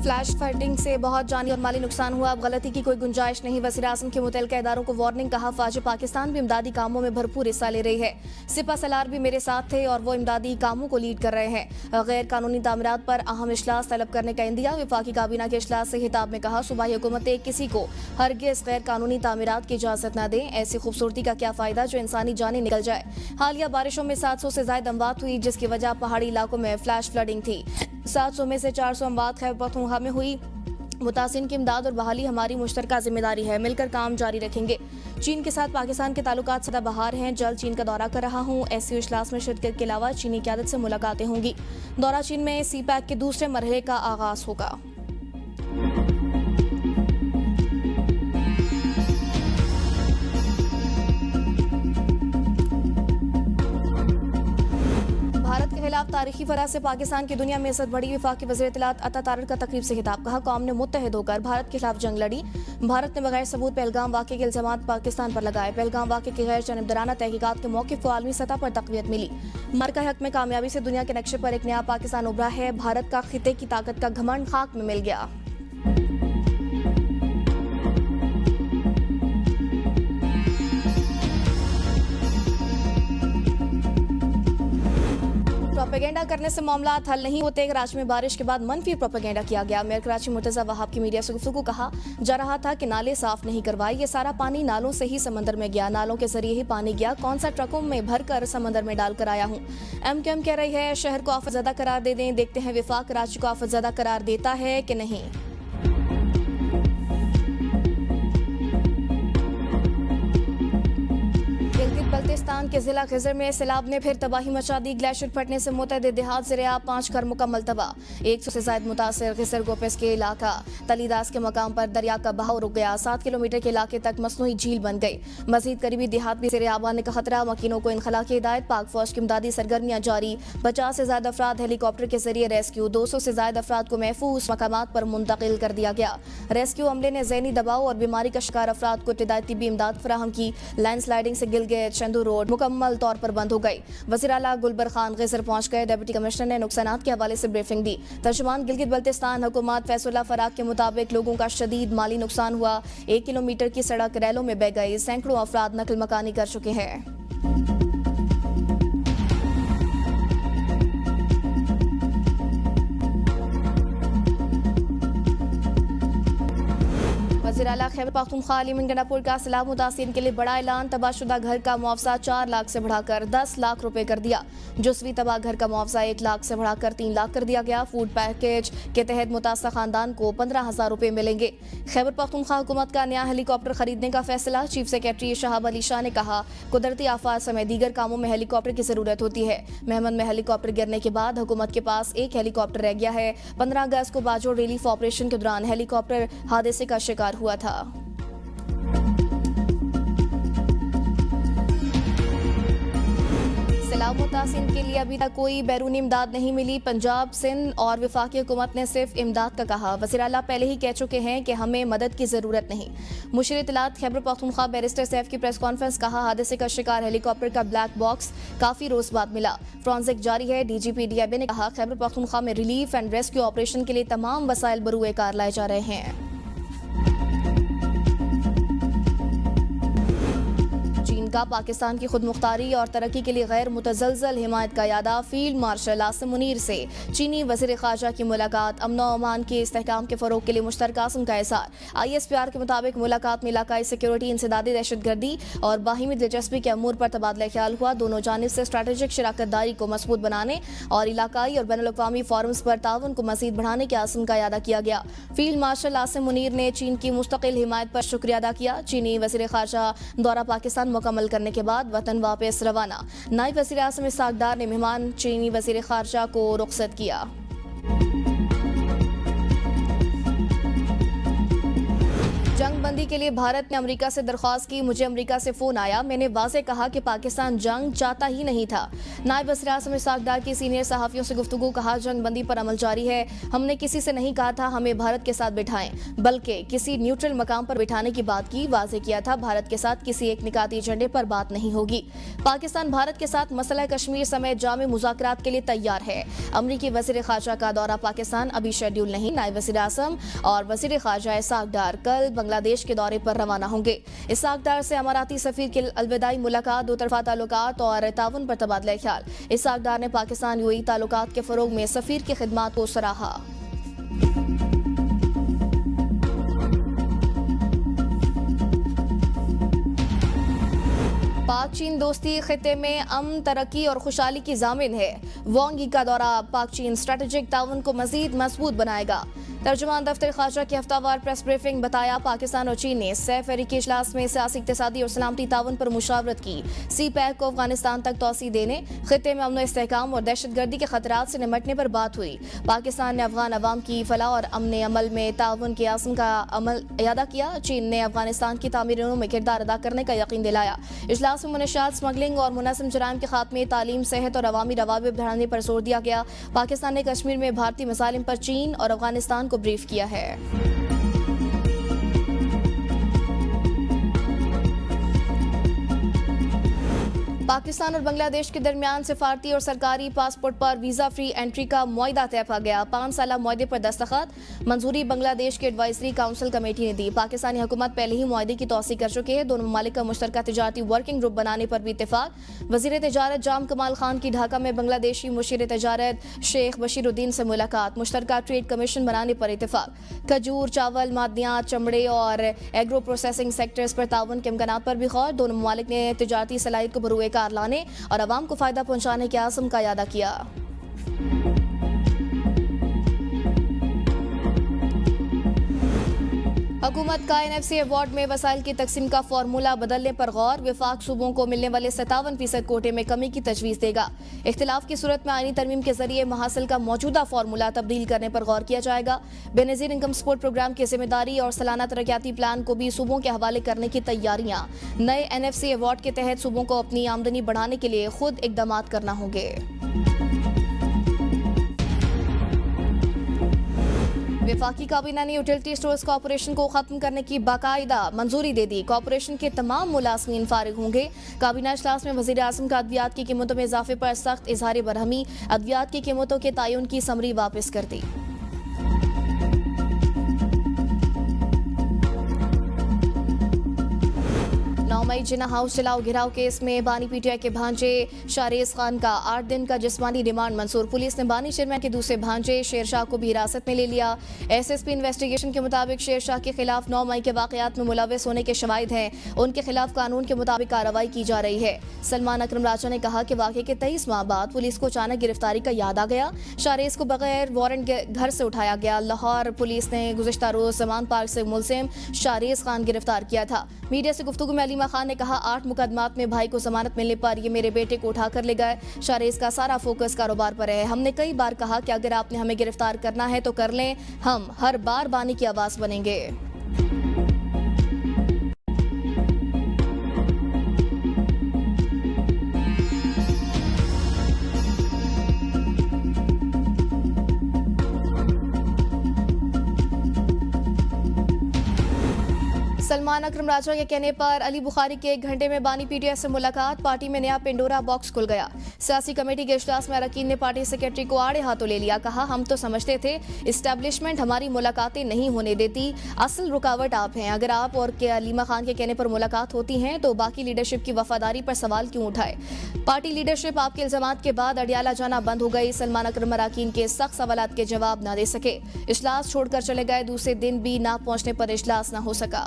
Flash fighting से बहुत जानी और माली नुकसान हुआ। अब गलती की कोई गुंजाइश नहीं। वज़ीर-ए-आज़म के मुतल्लिका इदारों को वार्निंग। कहा फ़ौज पाकिस्तान भी इमदादी कामों में भरपूर हिस्सा ले रही है। सिपा सलार भी मेरे साथ थे और वो इमदादी कामों को लीड कर रहे हैं। गैर कानूनी तामीरात पर अहम इजलास तलब करने का इंदिया। वफाकी काबीना के इजलास से खिताब में कहा सूबाई हुकूमतें किसी को हरगिज़ गैर कानूनी तामीरात की इजाज़त न दें। ऐसी खूबसूरती का क्या फ़ायदा जो इंसानी जानें निकल जाए। हालिया बारिशों में 700 से ज़ायद अमवात हुई, जिसकी वजह पहाड़ी इलाकों में फ्लैश फ्लडिंग थी। 700 में से 400 अमवात खैबर पख्तूनख्वा में हुई। मुतासिन की इमदाद और बहाली हमारी मुश्तरका जिम्मेदारी है। मिलकर काम जारी रखेंगे। चीन के साथ पाकिस्तान के ताल्लुकात सदाबहार हैं। जल्द चीन का दौरा कर रहा हूँ। एससीओ इजलास में शिरकत के अलावा चीनी क़यादत से मुलाकातें होंगी। दौरा चीन में सी पैक के दूसरे मरहले का आगाज होगा। भारत के खिलाफ तारीखी फराह से पाकिस्तान की दुनिया में इज्जत बढ़ी। वफाकी वज़ीर इत्तलात अता तारड़ का तकरीब से खिताब। कहा कौम ने मुत्तहिद होकर भारत के खिलाफ जंग लड़ी। भारत ने बगैर सबूत पहलगाम वाक़े के इल्ज़ामात पाकिस्तान पर लगाए। पहलगाम वाक़े की गैर जानिबदाराना तहकीकात के मौक़िफ़ को आलमी सतह पर तक़वियत मिली। मरका हक में कामयाबी से दुनिया के नक्शे पर एक नया पाकिस्तान उभरा है। भारत का खिते की ताकत का घमंड खाक में मिल गया। प्रोपेगेंडा करने से मामला हल नहीं होते। कराची में बारिश के बाद मनफी प्रोपेगेंडा किया गया। मेयर कराची मुर्तज़ा वहाब की मीडिया से गुफ्तगू। कहा जा रहा था कि नाले साफ नहीं करवाए, ये सारा पानी नालों से ही समंदर में गया, नालों के जरिए ही पानी गया, कौन सा ट्रकों में भरकर समंदर में डालकर आया हूँ। एमकेएम कह रही है शहर को आफतज़दा करार दे दें। देखते हैं वफाक कराची को आफतज़दा करार देता है कि नहीं। बल्तिस्तान के जिला खिजर में सैलाब ने फिर तबाही मचा दी। ग्लेशियर फटने से मुतअद्दिद देहात ज़रिया 5 घर मुकम्मल तबाह। 100 से ज़ायद मुतासिर। खिजर गोपेस के इलाका तलीदास के मकाम पर दरिया का बहाव रुक गया। 7 किलोमीटर के इलाके तक मसनूई झील बन गई। मजीद करीबी देहात भी ज़ेरे आब आने का खतरा। मकीनों को इनखला की हिदायत। पाक फौज की इमदादी सरगर्मियाँ जारी। 50 से ज़्यादा अफराद हेलीकॉप्टर के जरिए रेस्क्यू। 200 से ज़्यादा अफराद को महफूज मकामात पर मुंतकिल कर दिया गया। रेस्क्यू अमले ने ज़हनी दबाव और बीमारी का शिकार अफराद को इब्तिदाई तिब्बी इमदाद फराहम की। लैंडस्लाइडिंग से गिलगित चंदू रोड मुकम्मल तौर पर बंद हो गई। वज़ीर आला गुलबर खान गिजर पहुंच गए। डिप्टी कमिश्नर ने नुकसानात के हवाले से ब्रीफिंग दी। तर्जुमान गिलगित बल्तिस्तान हुकूमत फैसुल्ला फराग के मुताबिक लोगों का शदीद माली नुकसान हुआ। 1 किलोमीटर की सड़क रैलों में बह गई। सैकड़ों अफराद नकल मकानी कर चुके हैं। वज़ीर आला खैबर पख्तूनख्वा अली गंडापुर का सैलाब मुतासिरीन के लिए बड़ा ऐलान। तबाहशुदा घर का मुआवजा 4 लाख से बढ़ाकर 10 लाख रुपए कर दिया। जुज़वी तबाह घर का मुआवजा 1 लाख से बढ़ाकर 3 लाख कर दिया गया। फूड पैकेज के तहत मुतासर खानदान को 15,000 रुपए मिलेंगे। खैबर पख्तूनख्वा हुकूमत का नया हेलीकॉप्टर खरीदने का फैसला। चीफ सेक्रेटरी शहाब अली शाह ने कहा कुदरती आफात समेत दीगर कामों में हेलीकॉप्टर की जरूरत होती है। मेहमन में हेलीकॉप्टर गिरने के बाद हुकूमत के पास एक हेलीकॉप्टर रह गया है। 15 अगस्त को बाजोड़ रिलीफ ऑपरेशन के दौरान हेलीकॉप्टर हादसे का शिकार हुआ था। सैलाब मुतासिरीन के लिए अभी तक कोई बैरूनी इमदाद नहीं मिली। पंजाब, सिंध और वफाकी हुकूमत ने सिर्फ इमदाद का कहा। वज़ीर आला पहले ही कह चुके हैं कि हमें मदद की जरूरत नहीं। मुशीर इत्तलात खैबर पख्तूनख्वा बैरिस्टर सैफ की प्रेस कॉन्फ्रेंस। कहा हादसे का शिकार हेलीकॉप्टर का ब्लैक बॉक्स काफी रोज बाद मिला। फॉरेंसिक जारी है। डीजीपी डीआईबी ने कहा खैबर पख्तूनख्वा में रिलीफ एंड रेस्क्यू ऑपरेशन के लिए तमाम वसाइल बरूए कार लाए जा रहे हैं। का पाकिस्तान की खुद मुख्तारी और तरक्की के लिए गैर मुतज़लज़ल हिमायत का यादा। फील्ड मार्शल आसिम मुनीर से चीनी वज़ीर ख़ारजा की मुलाकात। अमन और अमान के इस्तेहकाम के फ़रोग़ के लिए मुश्तरका अज़्म का इज़हार। ISPR के मुताबिक मुलाकात में इलाकाई सिक्योरिटी, इंसदादी दहशतगर्दी और बाहिमी दिलचस्पी के अमूर पर तबादला ख्याल हुआ। दोनों जानिब से स्ट्रैटेजिक शराकत दारी को मजबूत बनाने और इलाकाई और बैनुल-अक़वामी फोरम्स पर ताउन को मज़ीद बढ़ाने के आज़म का यादा किया गया। फील्ड मार्शल आसिम मुनीर ने चीन की मुस्तकिल हिमायत पर शुक्रिया अदा किया। चीनी वज़ीर ख़ारजा दौरा पाकिस्तान मुकम्मल करने के बाद वतन वापस रवाना। नायब वज़ीर आज़म इसहाक़ डार ने मेहमान चीनी वज़ीर ख़ारजा को रुख़सत किया। जंग जंग बंदी के लिए भारत ने अमेरिका से दरख्वास्त की। मुझे अमेरिका से फोन आया, मैंने वाज़ेह कहा कि पाकिस्तान जंग चाहता ही नहीं था। नायब वज़ीर आज़म इसाक़दार की सीनियर सहाफ़ियों से गुफ्तगू, कहा जंग बंदी पर अमल जारी है। हमने किसी से नहीं कहा था हमें भारत के साथ बिठाएं, बल्कि किसी न्यूट्रल मकाम पर बिठाने की बात की। वाज़ेह किया था भारत के साथ किसी एक निकाती एजेंडे पर बात नहीं होगी। पाकिस्तान भारत के साथ मसला कश्मीर समेत जामे मुज़ाकरात के लिए तैयार है। अमरीकी वज़ीर ख़ारजा का दौरा पाकिस्तान अभी शेड्यूल नहीं। नायब वज़ीर आज़म और वज़ीर ख़ारजा इसाक़दार कल बांग्लादेश के दौरे पर रवाना होंगे। इसाक़दार से अमाराती सफ़ीर की अलविदाई मुलाकात, दो तरफ़ा ताल्लुकात और ताउन पर तबादला ख्याल। इसाक़दार ने पाकिस्तान यूएई ताल्लुकात के फ़रोग़ में सफ़ीर की खिदमात को सराहा। पाक चीन दोस्ती खिते में अमन, तरक्की और खुशहाली की ज़ामिन है। वांग यी का दौरा पाक चीन स्ट्रेटेजिक ताउन को मज़ीद मजबूत बनाएगा। तर्जुमान दफ्तर ख़ारजा की हफ्तावार प्रेस ब्रीफिंग, बताया पाकिस्तान और चीन ने सैफ के इजलास में सियासी, इक़्तिसादी और सलामती ताउन पर मुशावरत की। सी पैक को अफगानिस्तान तक तोसी देने, खिते में अमन इस्तेहकाम और दहशतगर्दी के खतरात से निमटने पर बात हुई। पाकिस्तान ने अफगान अवाम की फलाह और अमन अमल में ताउन के आज़म का अमल यादा किया। चीन ने अफगानिस्तान की तामीरों में किरदार अदा करने का यकीन दिलाया। इजलास में मुनशियात, स्मगलिंग और मुनज़्ज़म जराइम के खात्मे, तालीम, सेहत और अवामी रवाबित बढ़ाने पर जोर दिया गया। पाकिस्तान ने कश्मीर में भारतीय मसालिम पर चीन और अफगानिस्तान को ब्रीफ किया है। पाकिस्तान और बांग्लादेश के दरमियान सिफारती और सरकारी पासपोर्ट पर वीज़ा फ्री एंट्री का मुआहदा तय किया गया। 5 साला मुआहदे पर दस्तखत, मंजूरी बांग्लादेश की एडवाइजरी काउंसिल कमेटी ने दी। पाकिस्तानी हुकूमत पहले ही मुआहदे की तौसी कर चुकी है। दोनों ममालिक का मुश्तरका तिजारती वर्किंग ग्रुप बनाने पर भी इत्तेफाक। वज़ीर तिजारत जाम कमाल खान की ढाका में बांग्लादेशी मुशीर तिजारत शेख बशीरुद्दीन से मुलाकात। मुश्तरका ट्रेड कमीशन बनाने पर इत्तेफाक। खजूर, चावल, मादनियात, चमड़े और एग्रो प्रोसेसिंग सेक्टर्स पर ताउन के इम्कानात पर भी गौर। दोनों ममालिक ने तिजारती सलाहियत को बरूए कार लाने और अवाम को फायदा पहुंचाने के आज़म का यादा किया। हुकूमत का NFC अवार्ड में वसाइल की तकसीम का फार्मूला बदलने पर गौर। विफाक सूबों को मिलने वाले 57% कोटे में कमी की तजवीज़ देगा। इख्तिलाफ की सूरत में आईनी तरमीम के जरिए महासिल का मौजूदा फार्मूला तब्दील करने पर गौर किया जाएगा। बेनज़ीर इनकम सपोर्ट प्रोग्राम की जिम्मेदारी और सालाना तरक्याती प्लान को भी सूबों के हवाले करने की तैयारियां। नए NFC अवार्ड के तहत सूबों को अपनी आमदनी बढ़ाने के लिए खुद इकदाम करना होंगे। वफाकी काबीना ने यूटिलिटी स्टोर्स कॉर्पोरेशन को खत्म करने की बाकायदा मंजूरी दे दी। कॉर्पोरेशन के तमाम मुलाजमीन फारिग होंगे। काबीना इजलास में वज़ीर आज़म का अद्वियात की कीमतों में इजाफे पर सख्त इजहार बरहमी, अद्वियात की कीमतों के तयन की समरी वापस कर दी। 9 मई जिन्ना हाउस जलाओ घिराव केस में बानी PTI के भांजे शारेज खान का 8 दिन का जिस्मानी रिमांड मंजूर। पुलिस ने बानी चेयरमैन के दूसरे भांजे शेरशाह को भी हिरासत में ले लिया। SSP इन्वेस्टिगेशन के मुताबिक शेरशाह के खिलाफ 9 मई के वाकयात में मुलविस होने के शवाहिद हैं। उनके खिलाफ कानून के मुताबिक कार्रवाई की जा रही है। सलमान अकरम राजा ने कहा कि वाकये के 23 माह बाद पुलिस को अचानक गिरफ्तारी का याद आ गया। शारेज को बगैर वारंट घर से उठाया गया। लाहौर पुलिस ने गुज़िश्ता रोज जमान पार्क से मुलजिम शारेज खान गिरफ्तार किया था। मीडिया से गुफ्तगू में अलीमा खान ने कहा, 8 मुकदमात में भाई को जमानत मिलने पर ये मेरे बेटे को उठा कर ले गए। शारेज का सारा फोकस कारोबार पर है। हमने कई बार कहा कि अगर आपने हमें गिरफ्तार करना है तो कर लें, हम हर बार बानी की आवाज़ बनेंगे। सलमान अकरम राजा के कहने पर अली बुखारी के 1 घंटे में बानी PTI से मुलाकात। पार्टी में नया पेंडोरा बॉक्स खुल गया। सियासी कमेटी के इजलास में अरकान ने पार्टी सेक्रेटरी को आड़े हाथों ले लिया। कहा, हम तो समझते थे इस्टेब्लिशमेंट हमारी मुलाकातें नहीं होने देती, असल रुकावट आप हैं। अगर आप और के अलीमा खान के कहने पर मुलाकात होती हैं तो बाकी लीडरशिप की वफादारी पर सवाल क्यों उठाए। पार्टी लीडरशिप आपके इल्जामात के बाद अडियाला जाना बंद हो गई। सलमान अकरम अरकान के सख्त सवालात के जवाब न दे सके। इजलास छोड़कर चले गए। दूसरे दिन भी ना पहुंचने पर इजलास न हो सका।